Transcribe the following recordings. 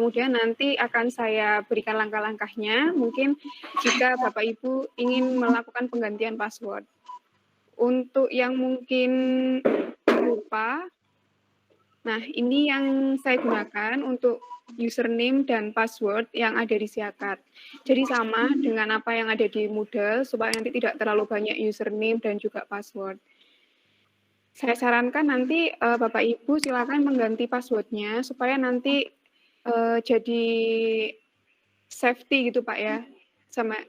Kemudian nanti akan saya berikan langkah-langkahnya, mungkin jika Bapak Ibu ingin melakukan penggantian password. Untuk yang mungkin lupa, nah ini yang saya gunakan untuk username dan password yang ada di Siakat. Jadi sama dengan apa yang ada di Moodle, supaya nanti tidak terlalu banyak username dan juga password. Saya sarankan nanti Bapak Ibu silakan mengganti passwordnya supaya nanti jadi safety gitu Pak ya, sama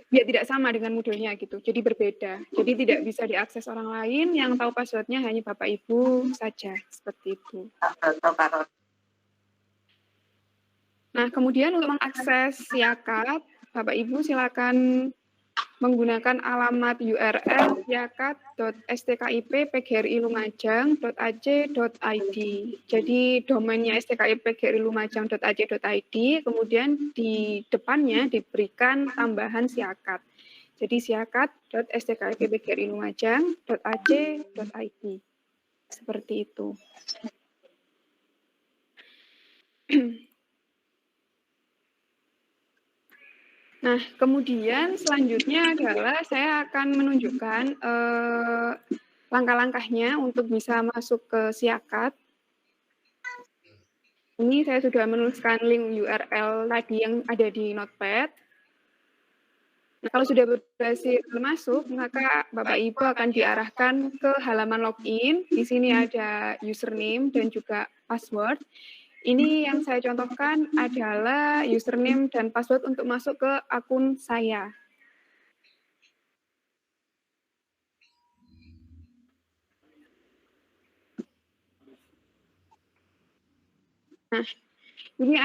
biar tidak sama dengan Moodle-nya gitu, jadi berbeda. Jadi tidak bisa diakses orang lain, yang tahu password-nya hanya Bapak Ibu saja, seperti itu. Nah, kemudian untuk mengakses Siakat, Bapak Ibu silakan menggunakan alamat URL siakat.stkip.pgri.lumajang.ac.id. Jadi domainnya stkip.pgri.lumajang.ac.id, kemudian di depannya diberikan tambahan Siakat. Jadi siakat.stkip.pgri.lumajang.ac.id. Seperti itu. Nah, kemudian selanjutnya adalah saya akan menunjukkan langkah-langkahnya untuk bisa masuk ke Siakat. Ini saya sudah menuliskan link URL tadi yang ada di Notepad. Nah, kalau sudah berhasil masuk, maka Bapak Ibu akan diarahkan ke halaman login. Di sini ada username dan juga password. Ini yang saya contohkan adalah username dan password untuk masuk ke akun saya. Nah, ini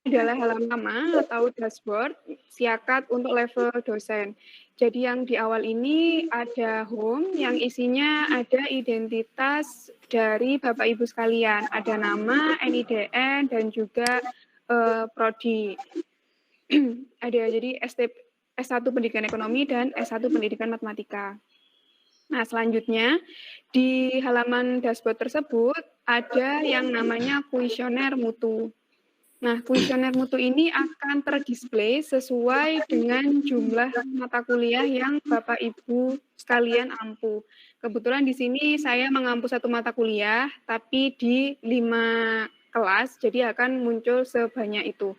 adalah halaman pertama atau dashboard Siakat untuk level dosen. Jadi yang di awal ini ada home yang isinya ada identitas dari Bapak Ibu sekalian. Ada nama, NIDN, dan juga prodi. Ada jadi S1 Pendidikan Ekonomi dan S1 Pendidikan Matematika. Nah, selanjutnya di halaman dashboard tersebut ada yang namanya kuesioner mutu. Nah, kuesioner mutu ini akan terdisplay sesuai dengan jumlah mata kuliah yang Bapak Ibu sekalian ampu. Kebetulan di sini saya mengampu satu mata kuliah, tapi di 5 kelas, jadi akan muncul sebanyak itu.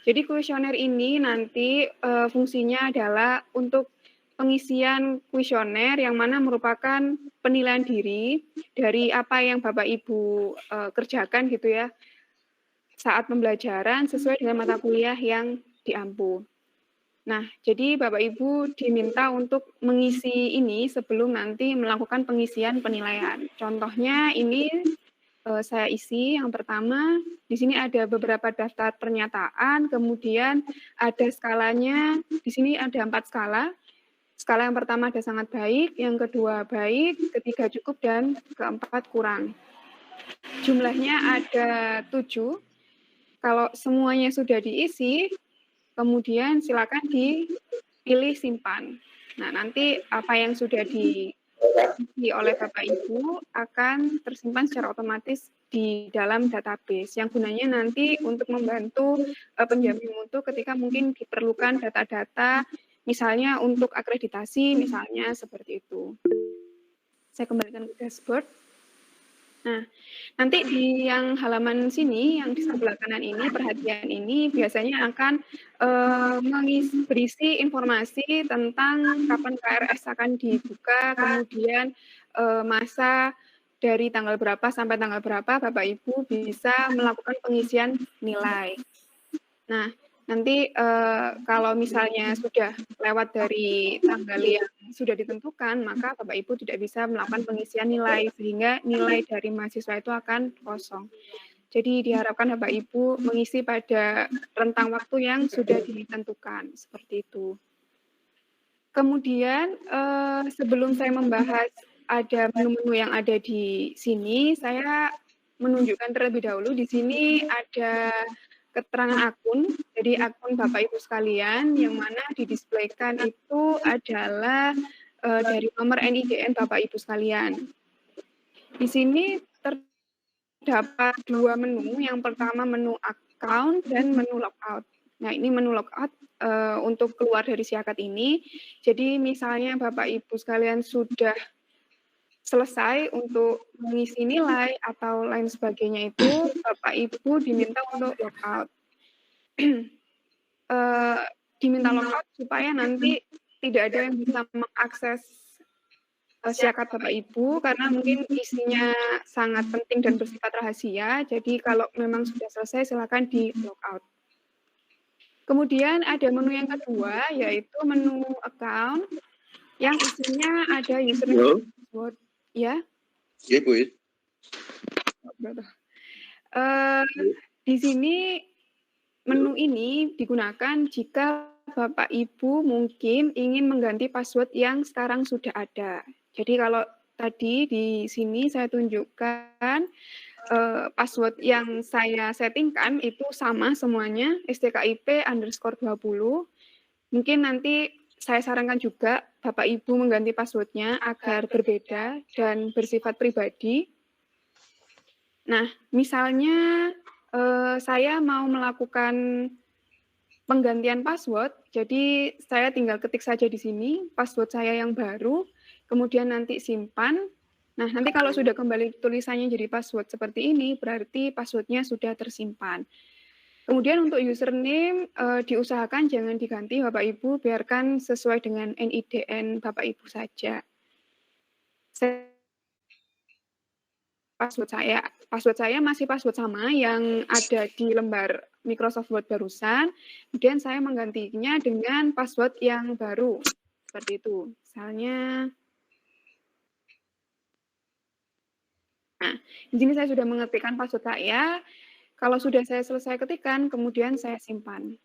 Jadi kuesioner ini nanti fungsinya adalah untuk pengisian kuesioner yang mana merupakan penilaian diri dari apa yang Bapak Ibu kerjakan gitu ya, saat pembelajaran sesuai dengan mata kuliah yang diampu. Nah, jadi Bapak Ibu diminta untuk mengisi ini sebelum nanti melakukan pengisian penilaian. Contohnya ini saya isi yang pertama, di sini ada beberapa daftar pernyataan, kemudian ada skalanya, di sini ada 4 skala. Skala yang pertama ada sangat baik, yang kedua baik, ketiga cukup, dan keempat kurang. Jumlahnya ada 7. Kalau semuanya sudah diisi, kemudian silakan dipilih simpan. Nah, nanti apa yang sudah diisi oleh Bapak Ibu akan tersimpan secara otomatis di dalam database yang gunanya nanti untuk membantu penjamin mutu ketika mungkin diperlukan data-data, misalnya untuk akreditasi, misalnya seperti itu. Saya kembalikan ke dashboard. Nah, nanti di yang halaman sini, yang di sebelah kanan ini, perhatian ini biasanya akan berisi informasi tentang kapan KRS akan dibuka, kemudian masa dari tanggal berapa sampai tanggal berapa Bapak Ibu bisa melakukan pengisian nilai. Nah, nanti kalau misalnya sudah lewat dari tanggal yang sudah ditentukan, maka Bapak Ibu tidak bisa melakukan pengisian nilai, sehingga nilai dari mahasiswa itu akan kosong. Jadi diharapkan Bapak Ibu mengisi pada rentang waktu yang sudah ditentukan, seperti itu. Kemudian sebelum saya membahas ada menu-menu yang ada di sini, saya menunjukkan terlebih dahulu di sini ada keterangan akun, jadi akun Bapak Ibu sekalian yang mana didisplaykan itu adalah dari nomor NIDN Bapak Ibu sekalian. Di sini dapat 2 menu, yang pertama menu account dan menu logout. Nah, ini menu logout untuk keluar dari Siakat ini. Jadi misalnya Bapak Ibu sekalian sudah selesai untuk mengisi nilai atau lain sebagainya itu, Bapak Ibu diminta untuk logout. Diminta logout supaya nanti tidak ada yang bisa mengakses Siakat Bapak Ibu, karena mungkin isinya sangat penting dan bersifat rahasia, jadi kalau memang sudah selesai silakan di logout. Kemudian ada menu yang kedua, yaitu menu account, yang isinya ada username dan password. Ya? Iya, Bu. Di sini menu ini digunakan jika Bapak Ibu mungkin ingin mengganti password yang sekarang sudah ada. Jadi kalau tadi di sini saya tunjukkan password yang saya settingkan itu sama semuanya, stkip_20. Mungkin nanti saya sarankan juga Bapak Ibu mengganti passwordnya agar berbeda dan bersifat pribadi. Nah, misalnya saya mau melakukan penggantian password, jadi saya tinggal ketik saja di sini password saya yang baru, kemudian nanti simpan. Nah, nanti kalau sudah kembali tulisannya jadi password seperti ini, berarti passwordnya sudah tersimpan. Kemudian untuk username diusahakan jangan diganti Bapak Ibu, biarkan sesuai dengan NIDN Bapak Ibu saja. Password saya masih password sama yang ada di lembar Microsoft Word barusan, kemudian saya menggantinya dengan password yang baru, seperti itu. Misalnya, nah, di sini saya sudah mengetikkan password saya, kalau sudah saya selesai ketikkan, kemudian saya simpan.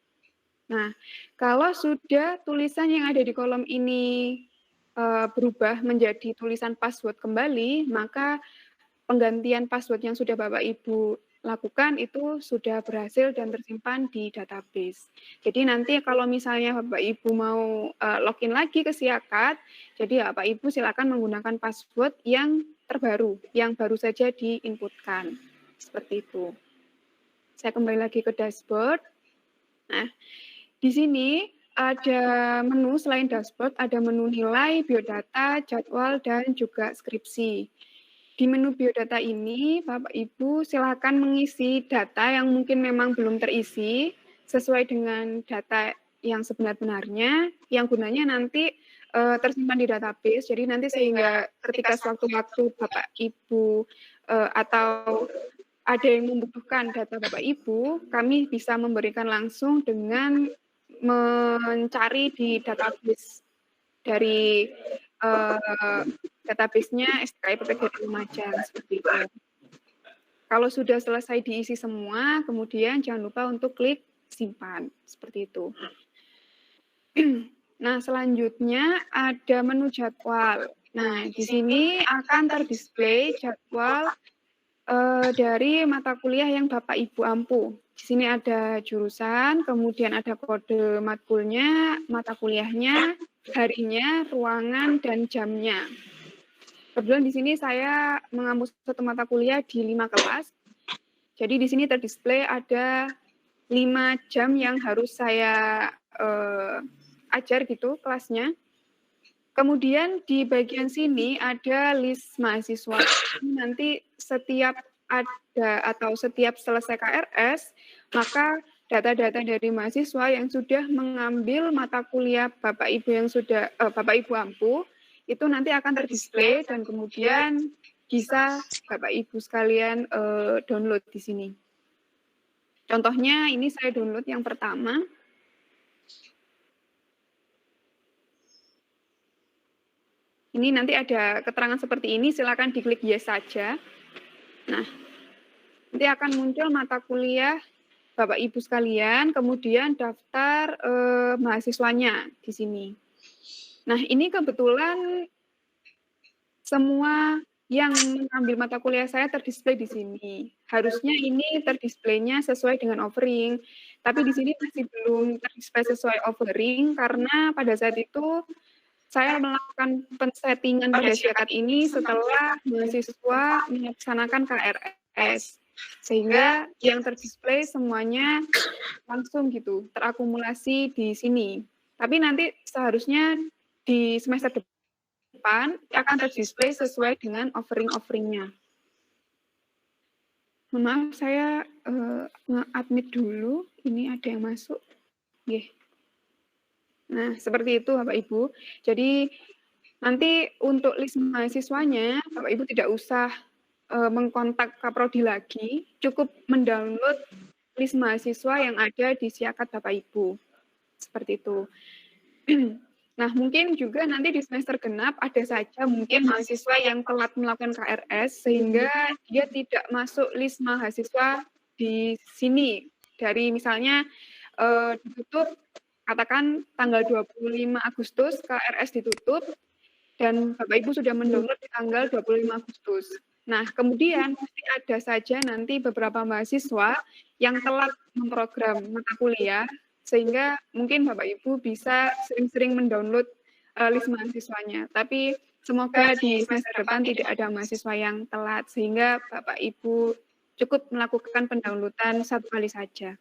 Nah, kalau sudah tulisan yang ada di kolom ini berubah menjadi tulisan password kembali, maka penggantian password yang sudah Bapak Ibu lakukan itu sudah berhasil dan tersimpan di database. Jadi nanti kalau misalnya Bapak Ibu mau login lagi ke Siakat, jadi Bapak Ibu silakan menggunakan password yang terbaru, yang baru saja diinputkan. Seperti itu. Saya kembali lagi ke dashboard. Nah, di sini ada menu selain dashboard, ada menu nilai, biodata, jadwal, dan juga skripsi. Di menu biodata ini, Bapak Ibu silakan mengisi data yang mungkin memang belum terisi, sesuai dengan data yang sebenar-benarnya, yang gunanya nanti tersimpan di database, jadi nanti sehingga ketika sewaktu-waktu Bapak Ibu atau ada yang membutuhkan data Bapak Ibu, kami bisa memberikan langsung dengan mencari di database dari database-nya STKI Lumajang, seperti itu. Kalau sudah selesai diisi semua, kemudian jangan lupa untuk klik simpan, seperti itu. Nah, selanjutnya ada menu jadwal. Nah, di sini akan terdisplay jadwal dari mata kuliah yang Bapak Ibu ampuh. Di sini ada jurusan, kemudian ada kode matkulnya, mata kuliahnya, harinya, ruangan, dan jamnya. Kebetulan di sini saya mengampu satu mata kuliah di 5 kelas. Jadi di sini terdisplay ada 5 jam yang harus saya ajar gitu kelasnya. Kemudian di bagian sini ada list mahasiswa. Nanti setiap ada atau setiap selesai KRS, maka data-data dari mahasiswa yang sudah mengambil mata kuliah Bapak Ibu yang sudah Bapak Ibu ampuh itu nanti akan terdisplay dan kemudian bisa Bapak Ibu sekalian download di sini. Contohnya ini saya download yang pertama. Ini nanti ada keterangan seperti ini, silakan diklik yes saja. Nah, nanti akan muncul mata kuliah Bapak Ibu sekalian, kemudian daftar mahasiswanya di sini. Nah, ini kebetulan semua yang mengambil mata kuliah saya terdisplay di sini. Harusnya ini terdisplaynya sesuai dengan offering, tapi di sini masih belum terdisplay sesuai offering karena pada saat itu saya melakukan pensettingan pada Siakat ini setelah mahasiswa melaksanakan KRS. Sehingga yang terdisplay semuanya langsung gitu, terakumulasi di sini. Tapi nanti seharusnya di semester depan akan terdisplay sesuai dengan offering-offering-nya. Mohon maaf saya, nge-admit dulu, ini ada yang masuk. Nggih. Nah, seperti itu Bapak Ibu. Jadi nanti untuk list mahasiswanya, Bapak Ibu tidak usah mengkontak Kaprodi lagi, cukup mendownload list mahasiswa yang ada di Siakat Bapak Ibu. Seperti itu. Nah, mungkin juga nanti di semester genap ada saja mungkin mahasiswa yang telat melakukan KRS sehingga dia tidak masuk list mahasiswa di sini. Dari misalnya ditutup katakan tanggal 25 Agustus KRS ditutup dan Bapak Ibu sudah mendownload di tanggal 25 Agustus. Nah, kemudian pasti ada saja nanti beberapa mahasiswa yang telat memprogram mata kuliah sehingga mungkin Bapak Ibu bisa sering-sering mendownload list mahasiswanya. Tapi semoga di semester depan tidak ada mahasiswa yang telat sehingga Bapak Ibu cukup melakukan pendownloadan satu kali saja.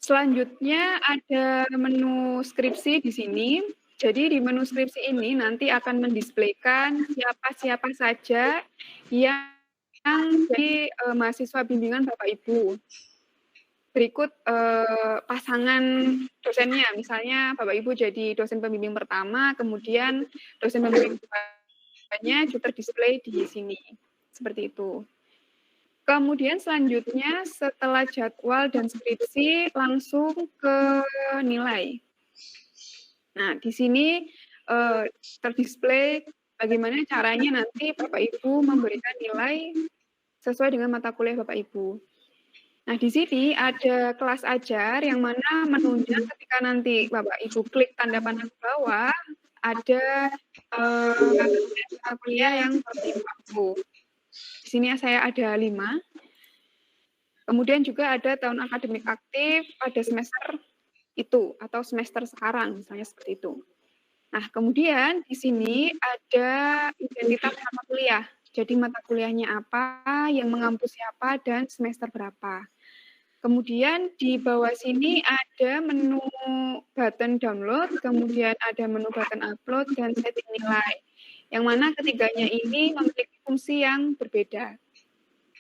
Selanjutnya ada menu skripsi di sini. Jadi di menu skripsi ini nanti akan mendisplaykan siapa-siapa saja yang jadi mahasiswa bimbingan Bapak Ibu. Berikut pasangan dosennya, misalnya Bapak Ibu jadi dosen pembimbing pertama, kemudian dosen pembimbing keduanya juga terdisplay di sini. Seperti itu. Kemudian selanjutnya setelah jadwal dan skripsi langsung ke nilai. Nah, di sini terdisplay bagaimana caranya nanti Bapak Ibu memberikan nilai sesuai dengan mata kuliah Bapak Ibu. Nah, di sini ada kelas ajar yang mana menunjang ketika nanti Bapak Ibu klik tanda panah ke bawah, ada mata kuliah yang Bapak Ibu ampu. Di sini saya ada 5. Kemudian juga ada tahun akademik aktif pada semester itu atau semester sekarang, misalnya seperti itu. Nah, kemudian di sini ada identitas mata kuliah. Jadi mata kuliahnya apa, yang mengampu siapa, dan semester berapa. Kemudian di bawah sini ada menu button download, kemudian ada menu button upload, dan setting nilai. Yang mana ketiganya ini memiliki fungsi yang berbeda.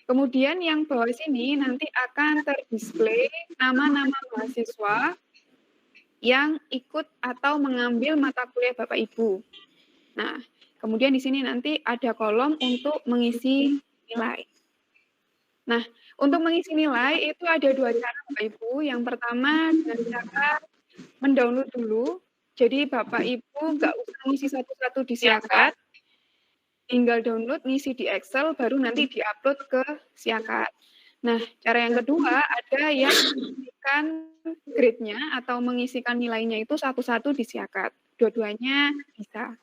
Kemudian yang bawah sini nanti akan terdisplay nama-nama mahasiswa yang ikut atau mengambil mata kuliah Bapak Ibu. Nah, kemudian di sini nanti ada kolom untuk mengisi nilai. Nah, untuk mengisi nilai itu ada 2 cara Bapak Ibu. Yang pertama dengan cara mendownload dulu. Jadi Bapak Ibu nggak usah ngisi satu-satu di Siakat, tinggal download, ngisi di Excel, baru nanti diupload ke Siakat. Nah, cara yang kedua ada yang mengisikan grade-nya atau mengisikan nilainya itu satu-satu di Siakat. Dua-duanya bisa.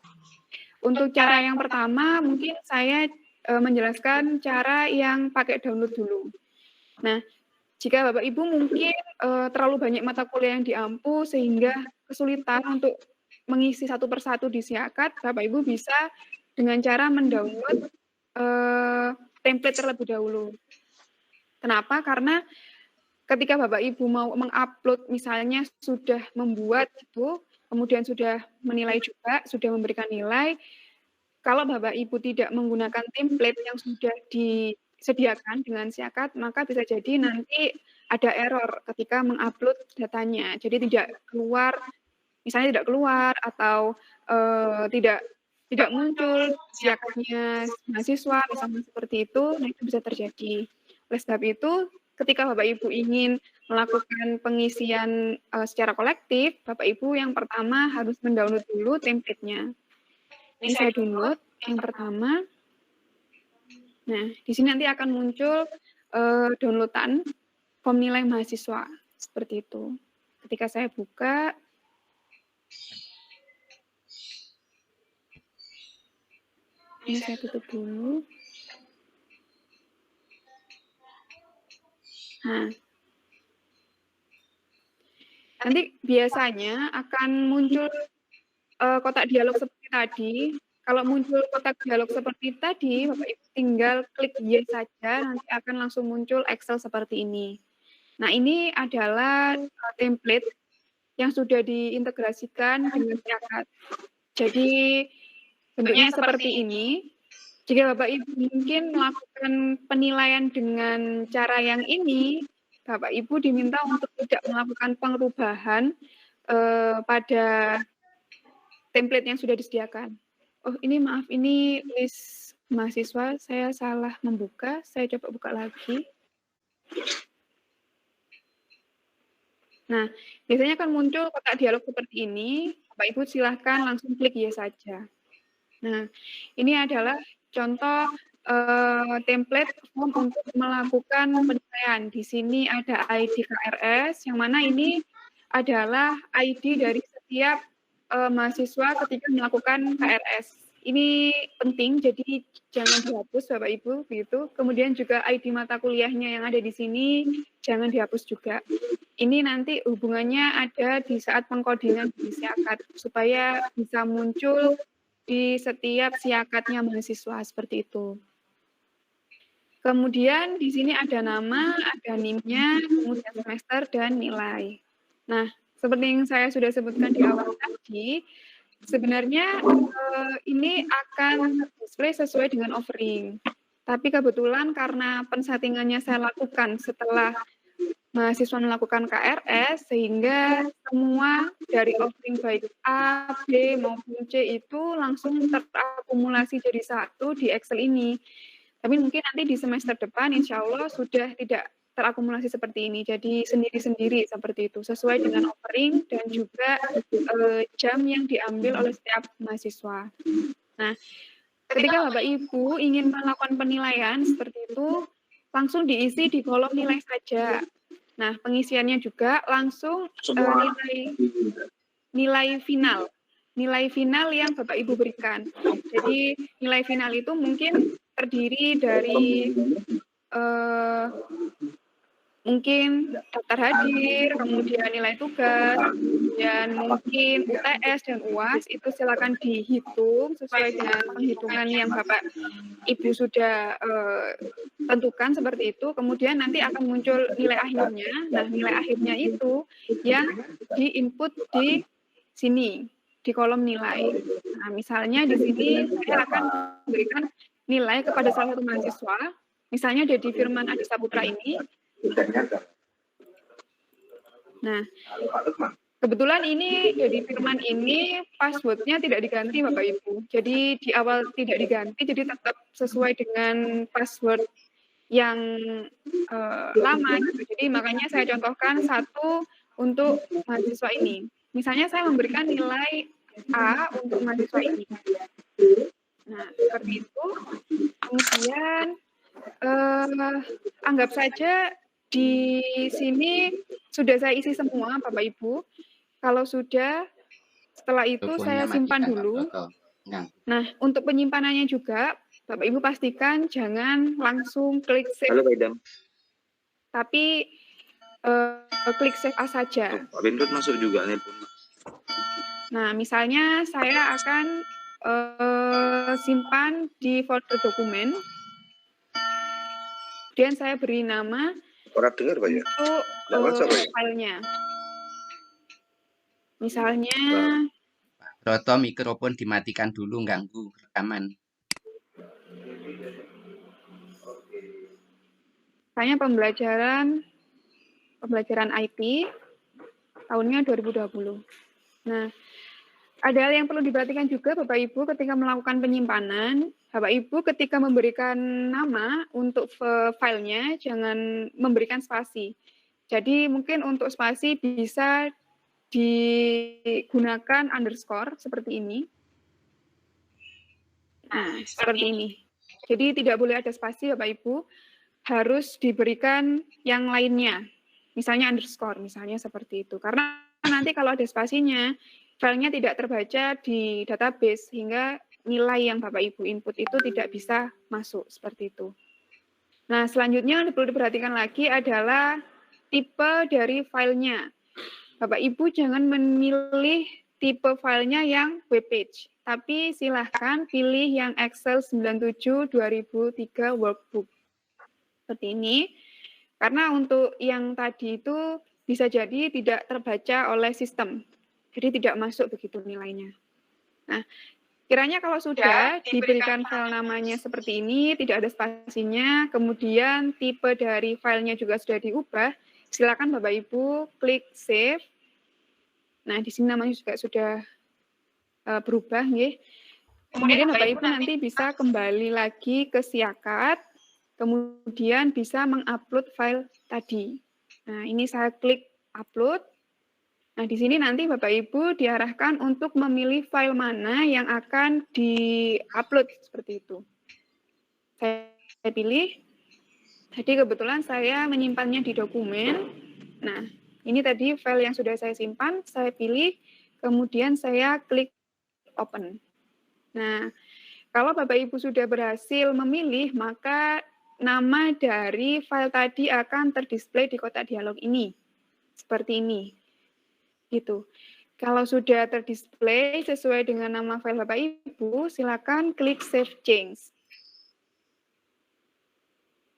Untuk cara yang pertama mungkin saya menjelaskan cara yang pakai download dulu. Nah, jika Bapak Ibu mungkin terlalu banyak mata kuliah yang diampu sehingga kesulitan untuk mengisi satu persatu di Siakat, Bapak Ibu bisa dengan cara mendownload template terlebih dahulu. Kenapa? Karena ketika Bapak Ibu mau mengupload misalnya sudah membuat itu, kemudian sudah menilai juga, sudah memberikan nilai, kalau Bapak Ibu tidak menggunakan template yang sudah disediakan dengan Siakat, maka bisa jadi nanti ada error ketika mengupload datanya. Jadi tidak keluar, misalnya tidak keluar atau tidak muncul Siakatnya mahasiswa, misalnya seperti itu, nah itu bisa terjadi. Oleh sebab itu, ketika Bapak Ibu ingin melakukan pengisian secara kolektif, Bapak Ibu yang pertama harus mendownload dulu template-nya. Ini saya download yang pertama. Nah, di sini nanti akan muncul downloadan form nilai mahasiswa seperti itu. Ketika saya buka, ini saya tutup dulu. Nah, nanti biasanya akan muncul kotak dialog seperti tadi. Kalau muncul kotak dialog seperti tadi, Bapak Ibu tinggal klik yes saja, nanti akan langsung muncul Excel seperti ini. Nah, ini adalah template yang sudah diintegrasikan dengan Siakat. Jadi bentuknya seperti ini. Jika Bapak Ibu mungkin melakukan penilaian dengan cara yang ini, Bapak Ibu diminta untuk tidak melakukan perubahan pada template yang sudah disediakan. Oh, ini maaf, ini list mahasiswa, saya salah membuka, saya coba buka lagi. Nah, biasanya kan muncul kotak dialog seperti ini, Bapak Ibu silahkan langsung klik yes saja. Nah, ini adalah contoh template form untuk melakukan penilaian. Di sini ada ID KRS, yang mana ini adalah ID dari setiap mahasiswa ketika melakukan KRS. Ini penting, jadi jangan dihapus Bapak Ibu, begitu. Kemudian juga ID mata kuliahnya yang ada di sini jangan dihapus juga. Ini nanti hubungannya ada di saat pengkodingan di Siakat supaya bisa muncul di setiap Siakatnya mahasiswa seperti itu. Kemudian di sini ada nama, ada NIM-nya, kemudian semester dan nilai. Nah, seperti yang saya sudah sebutkan di awal tadi, sebenarnya ini akan display sesuai dengan offering. Tapi kebetulan karena pensettingannya saya lakukan setelah mahasiswa melakukan KRS, sehingga semua dari offering baik A, B, maupun C itu langsung terakumulasi jadi satu di Excel ini. Tapi mungkin nanti di semester depan insya Allah sudah tidak terakumulasi seperti ini, jadi sendiri-sendiri seperti itu, sesuai dengan offering dan juga jam yang diambil oleh setiap mahasiswa. Nah, ketika Bapak Ibu ingin melakukan penilaian seperti itu, langsung diisi di kolom nilai saja. Nah, pengisiannya juga langsung nilai final. Nilai final yang Bapak Ibu berikan. Jadi nilai final itu mungkin terdiri dari mungkin daftar hadir, kemudian nilai tugas, kemudian mungkin UTS dan UAS, itu silakan dihitung sesuai dengan penghitungan yang Bapak Ibu sudah tentukan seperti itu. Kemudian nanti akan muncul nilai akhirnya. Nah, nilai akhirnya itu yang di-input di sini, di kolom nilai. Nah, misalnya di sini saya akan memberikan nilai kepada salah satu mahasiswa, misalnya Dedi Firman Adi Saputra ini. Nah, kebetulan ini Dedi Firman ini passwordnya tidak diganti Bapak Ibu. Jadi di awal tidak diganti, jadi tetap sesuai dengan password yang lama gitu. Jadi makanya saya contohkan satu untuk mahasiswa ini. Misalnya saya memberikan nilai A untuk mahasiswa ini. Nah, seperti itu. Kemudian anggap saja di sini sudah saya isi semua, Bapak Ibu. Kalau sudah, setelah itu saya simpan dulu. Nah, untuk penyimpanannya juga, Bapak Ibu pastikan jangan langsung klik save. Halo, Pak Idam. Tapi klik save as saja. Pak Bendut masuk juga nih. Nah, misalnya saya akan simpan di folder dokumen. Kemudian saya beri nama Orang dengar, Pak, ya? untuk filenya. Misalnya, Roto mikrofon dimatikan dulu, ganggu rekaman. misalnya pembelajaran IT tahunnya 2020. Nah, ada hal yang perlu diperhatikan juga Bapak Ibu ketika melakukan penyimpanan. Bapak Ibu ketika memberikan nama untuk filenya jangan memberikan spasi. Jadi mungkin untuk spasi bisa digunakan underscore seperti ini. Nah, seperti ini. Jadi tidak boleh ada spasi Bapak Ibu, harus diberikan yang lainnya. Misalnya underscore, misalnya seperti itu. Karena nanti kalau ada spasinya, filenya tidak terbaca di database, sehingga nilai yang Bapak Ibu input itu tidak bisa masuk, seperti itu. Nah, selanjutnya yang perlu diperhatikan lagi adalah tipe dari filenya. Bapak Ibu jangan memilih tipe filenya yang web page. Tapi silahkan pilih yang Excel 97 2003 workbook. Seperti ini. Karena untuk yang tadi itu bisa jadi tidak terbaca oleh sistem. Jadi tidak masuk begitu nilainya. Nah, kiranya kalau sudah diberikan file namanya seperti ini, tidak ada spasinya, kemudian tipe dari filenya juga sudah diubah, silakan Bapak Ibu klik save. Nah, di sini namanya juga sudah berubah, nggih. Kemudian Bapak Ibu nanti bisa kembali lagi ke Siakat, kemudian bisa mengupload file tadi. Nah, ini saya klik upload. Nah, di sini nanti Bapak Ibu diarahkan untuk memilih file mana yang akan di-upload seperti itu. Saya pilih. Jadi kebetulan saya menyimpannya di dokumen. Nah, ini tadi file yang sudah saya simpan, saya pilih, kemudian saya klik open. Nah, kalau Bapak Ibu sudah berhasil memilih, maka nama dari file tadi akan terdisplay di kotak dialog ini. Seperti ini. Gitu. Kalau sudah terdisplay sesuai dengan nama file Bapak Ibu, silakan klik Save Change.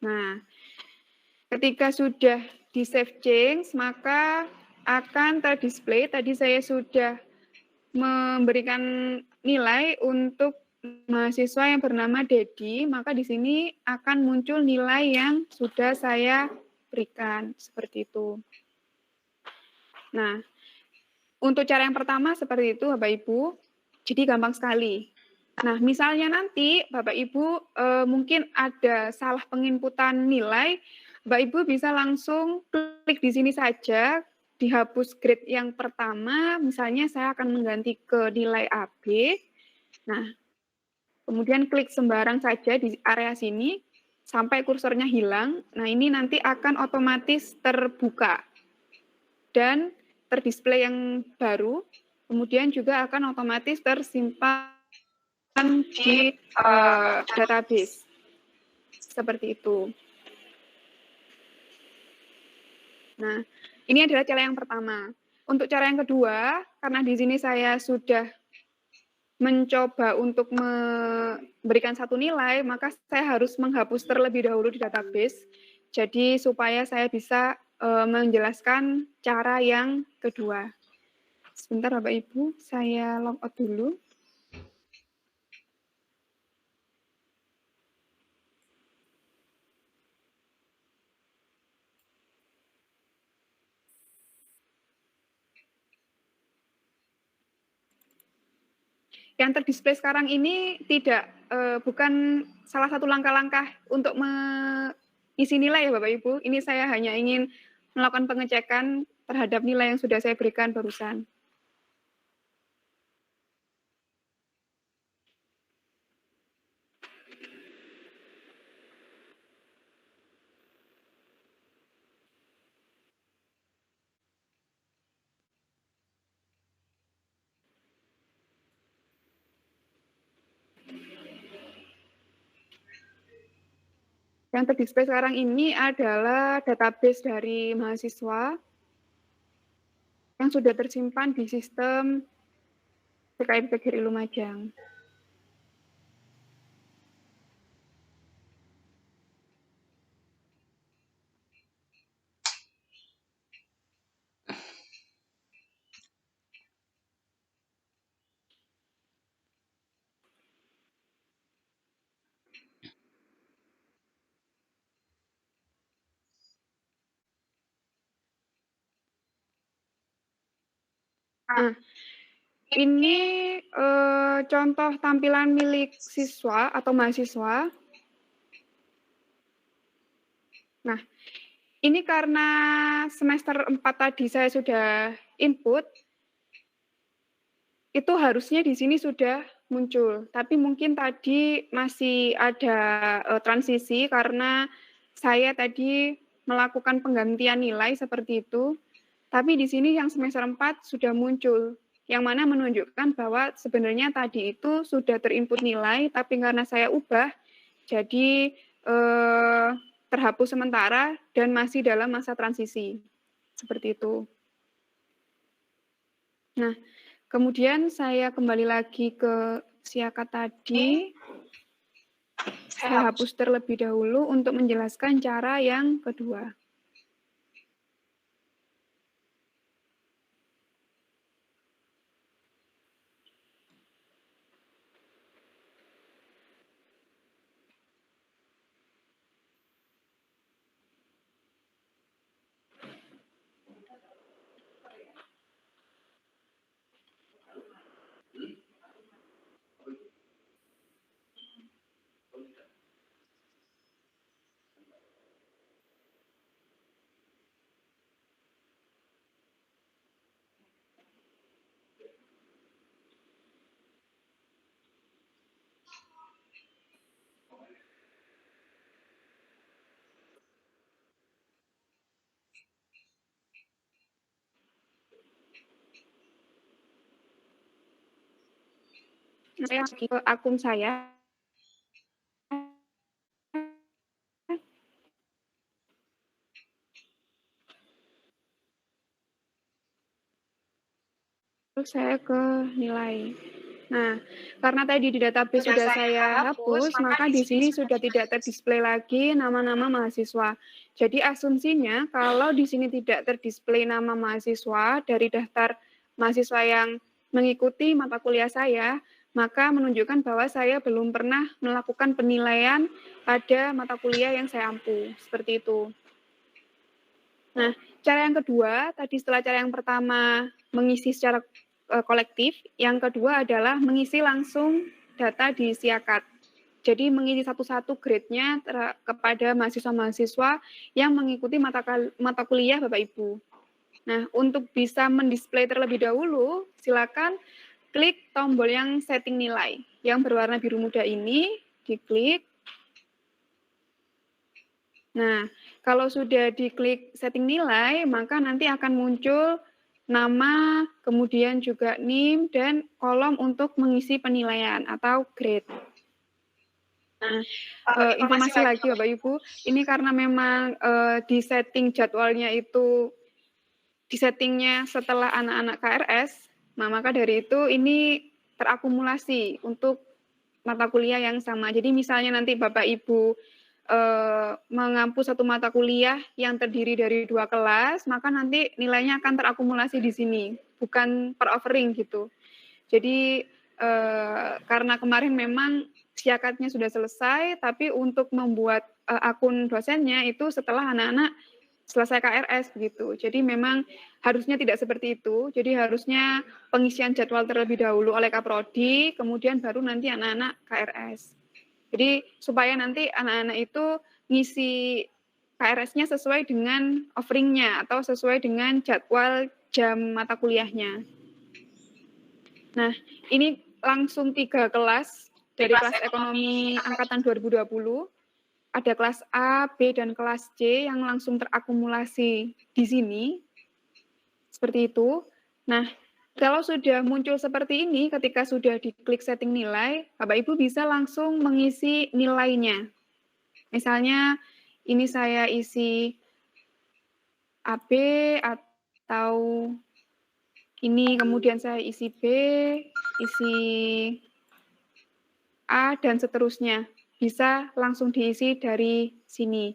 Nah, ketika sudah di Save Change, maka akan terdisplay. Tadi saya sudah memberikan nilai untuk mahasiswa yang bernama Dedi, maka di sini akan muncul nilai yang sudah saya berikan, seperti itu. Nah, untuk cara yang pertama seperti itu, Bapak Ibu, jadi gampang sekali. Nah, misalnya nanti Bapak Ibu mungkin ada salah penginputan nilai, Bapak Ibu bisa langsung klik di sini saja, dihapus grade yang pertama, misalnya saya akan mengganti ke nilai AB. Nah, kemudian klik sembarang saja di area sini, sampai kursornya hilang. Nah, ini nanti akan otomatis terbuka dan terdisplay yang baru, kemudian juga akan otomatis tersimpan di database. Seperti itu. Nah, ini adalah cara yang pertama. Untuk cara yang kedua, karena di sini saya sudah mencoba untuk memberikan satu nilai, maka saya harus menghapus terlebih dahulu di database. Jadi supaya saya bisa menjelaskan cara yang kedua. Sebentar Bapak Ibu, saya logout dulu. Yang terdisplay sekarang ini bukan salah satu langkah-langkah untuk mengisi nilai ya Bapak Ibu. Ini saya hanya ingin melakukan pengecekan terhadap nilai yang sudah saya berikan barusan. Yang terdisplay sekarang ini adalah database dari mahasiswa yang sudah tersimpan di sistem PKI PGRI Lumajang. Nah, ini contoh tampilan milik siswa atau mahasiswa. Nah, ini karena semester 4 tadi saya sudah input, itu harusnya di sini sudah muncul. Tapi mungkin tadi masih ada transisi karena saya tadi melakukan penggantian nilai seperti itu. Tapi di sini yang semester 4 sudah muncul, yang mana menunjukkan bahwa sebenarnya tadi itu sudah terinput nilai, tapi karena saya ubah, jadi terhapus sementara dan masih dalam masa transisi. Seperti itu. Nah, Kemudian saya kembali lagi ke siakat tadi. Saya hapus terlebih dahulu untuk menjelaskan cara yang kedua. Saya lagi ke akun saya. Terus saya ke nilai. Nah, karena tadi di database sudah saya hapus, maka di sini sudah tidak terdisplay lagi nama-nama mahasiswa. Jadi asumsinya kalau di sini tidak terdisplay nama mahasiswa dari daftar mahasiswa yang mengikuti mata kuliah saya, maka menunjukkan bahwa saya belum pernah melakukan penilaian pada mata kuliah yang saya ampu. Seperti itu. Nah, cara yang kedua, tadi setelah cara yang pertama mengisi secara kolektif, yang kedua adalah mengisi langsung data di siakat. Jadi mengisi satu-satu grade-nya kepada mahasiswa-mahasiswa yang mengikuti mata kuliah Bapak Ibu. Nah, untuk bisa mendisplay terlebih dahulu, silakan klik tombol yang setting nilai. Yang berwarna biru muda ini, diklik. Nah, kalau sudah diklik setting nilai, maka nanti akan muncul nama, kemudian juga NIM, dan kolom untuk mengisi penilaian atau grade. Nah, informasi lagi Bapak Ibu, ini karena memang di setting jadwalnya itu, di settingnya setelah anak-anak KRS, nah maka dari itu ini terakumulasi untuk mata kuliah yang sama. Jadi misalnya nanti Bapak Ibu mengampu satu mata kuliah yang terdiri dari 2 kelas, maka nanti nilainya akan terakumulasi di sini, bukan per offering gitu. Jadi karena kemarin memang siakatnya sudah selesai, tapi untuk membuat akun dosennya itu setelah anak-anak selesai KRS begitu. Jadi memang harusnya tidak seperti itu. Jadi harusnya pengisian jadwal terlebih dahulu oleh Kaprodi, kemudian baru nanti anak-anak KRS. Jadi supaya nanti anak-anak itu ngisi KRS-nya sesuai dengan offering-nya atau sesuai dengan jadwal jam mata kuliahnya. Nah, ini langsung 3 kelas dari kelas ekonomi angkatan 2020. Ada kelas A, B, dan kelas C yang langsung terakumulasi di sini. Seperti itu. Nah, kalau sudah muncul seperti ini, ketika sudah diklik setting nilai, Bapak Ibu bisa langsung mengisi nilainya. Misalnya, ini saya isi AB, atau ini kemudian saya isi B, isi A, dan seterusnya. Bisa langsung diisi dari sini.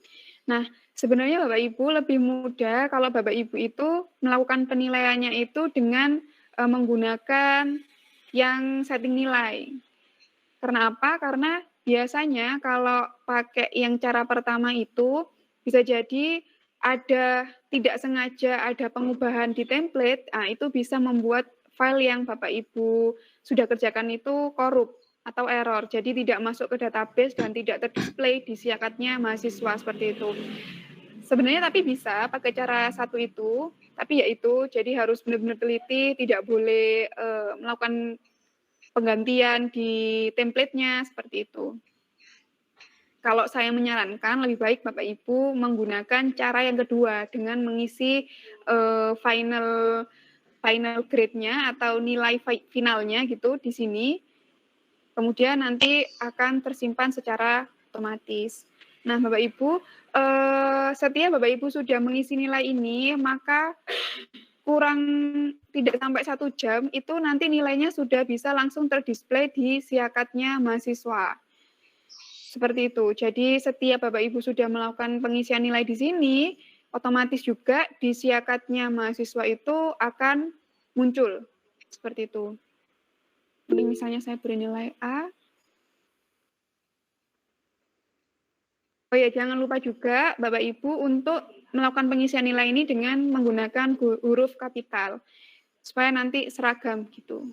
Nah, sebenarnya Bapak Ibu lebih mudah kalau Bapak Ibu itu melakukan penilaiannya itu dengan menggunakan yang setting nilai. Karena apa? Karena biasanya kalau pakai yang cara pertama itu bisa jadi ada tidak sengaja ada pengubahan di template, nah itu bisa membuat file yang Bapak Ibu sudah kerjakan itu korup atau error, jadi tidak masuk ke database dan tidak terdisplay di siakatnya mahasiswa seperti itu. Sebenarnya tapi bisa pakai cara satu itu, tapi yaitu jadi harus benar-benar teliti, tidak boleh melakukan penggantian di template-nya seperti itu. Kalau saya menyarankan lebih baik Bapak Ibu menggunakan cara yang kedua dengan mengisi final grade-nya atau nilai finalnya gitu di sini. Kemudian nanti akan tersimpan secara otomatis. Nah, Bapak Ibu, setiap Bapak Ibu sudah mengisi nilai ini, maka kurang tidak sampai 1 jam, itu nanti nilainya sudah bisa langsung terdisplay di siakatnya mahasiswa. Seperti itu. Jadi setiap Bapak Ibu sudah melakukan pengisian nilai di sini, otomatis juga di siakatnya mahasiswa itu akan muncul. Seperti itu. Ini misalnya saya beri nilai A. Oh ya, jangan lupa juga Bapak Ibu untuk melakukan pengisian nilai ini dengan menggunakan huruf kapital. Supaya nanti seragam gitu.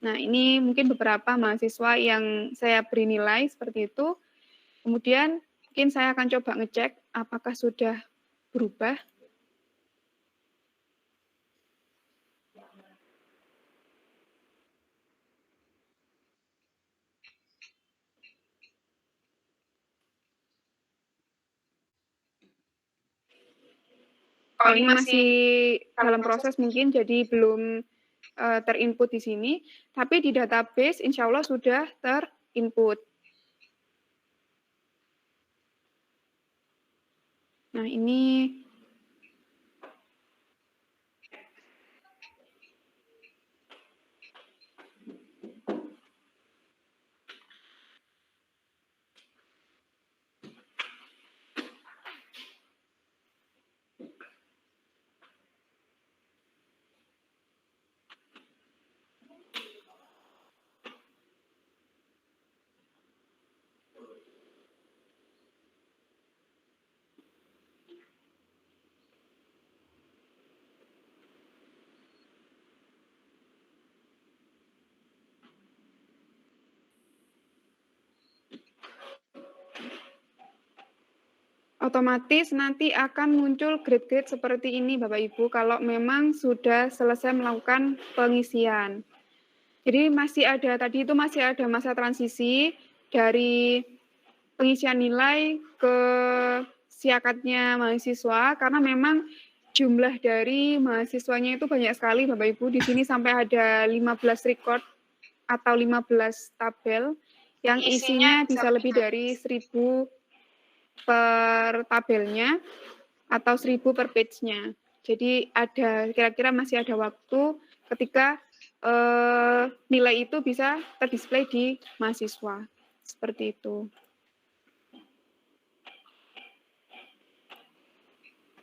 Nah, ini mungkin beberapa mahasiswa yang saya beri nilai seperti itu. Kemudian mungkin saya akan coba ngecek apakah sudah berubah. Oh, ini masih dalam proses mungkin, jadi belum terinput di sini, tapi di database insya Allah sudah terinput. Nah, ini otomatis nanti akan muncul grade-grade seperti ini Bapak Ibu kalau memang sudah selesai melakukan pengisian. Jadi masih ada masa transisi dari pengisian nilai ke siakatnya mahasiswa karena memang jumlah dari mahasiswanya itu banyak sekali Bapak Ibu. Di sini sampai ada 15 record atau 15 tabel yang isinya bisa lebih dari 1.000 per tabelnya atau 1.000 per page-nya. Jadi kira-kira masih ada waktu ketika nilai itu bisa terdisplay di mahasiswa. Seperti itu.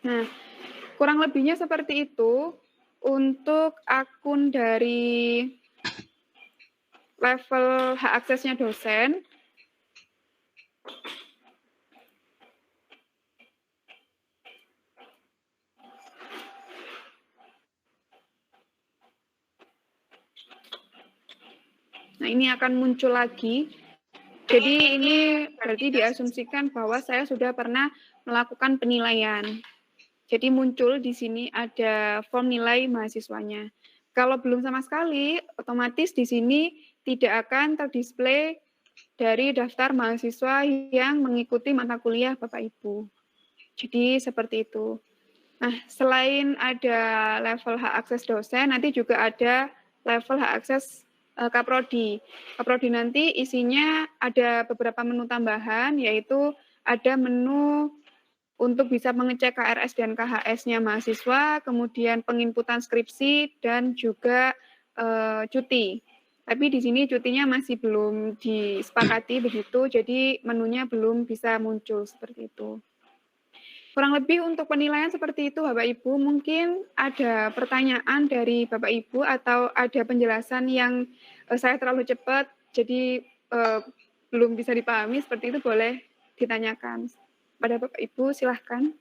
Nah, kurang lebihnya seperti itu untuk akun dari level hak aksesnya dosen. Nah, ini akan muncul lagi. Jadi ini berarti diasumsikan bahwa saya sudah pernah melakukan penilaian. Jadi muncul di sini ada form nilai mahasiswanya. Kalau belum sama sekali, otomatis di sini tidak akan terdisplay dari daftar mahasiswa yang mengikuti mata kuliah Bapak Ibu. Jadi seperti itu. Nah, selain ada level hak akses dosen, nanti juga ada level hak akses Kaprodi. Kaprodi nanti isinya ada beberapa menu tambahan, yaitu ada menu untuk bisa mengecek KRS dan KHS-nya mahasiswa, kemudian penginputan skripsi, dan juga cuti. Tapi di sini cutinya masih belum disepakati begitu, jadi menunya belum bisa muncul seperti itu. Kurang lebih untuk penilaian seperti itu Bapak Ibu. Mungkin ada pertanyaan dari Bapak Ibu atau ada penjelasan yang saya terlalu cepat, jadi belum bisa dipahami, seperti itu boleh ditanyakan pada Bapak Ibu, silahkan.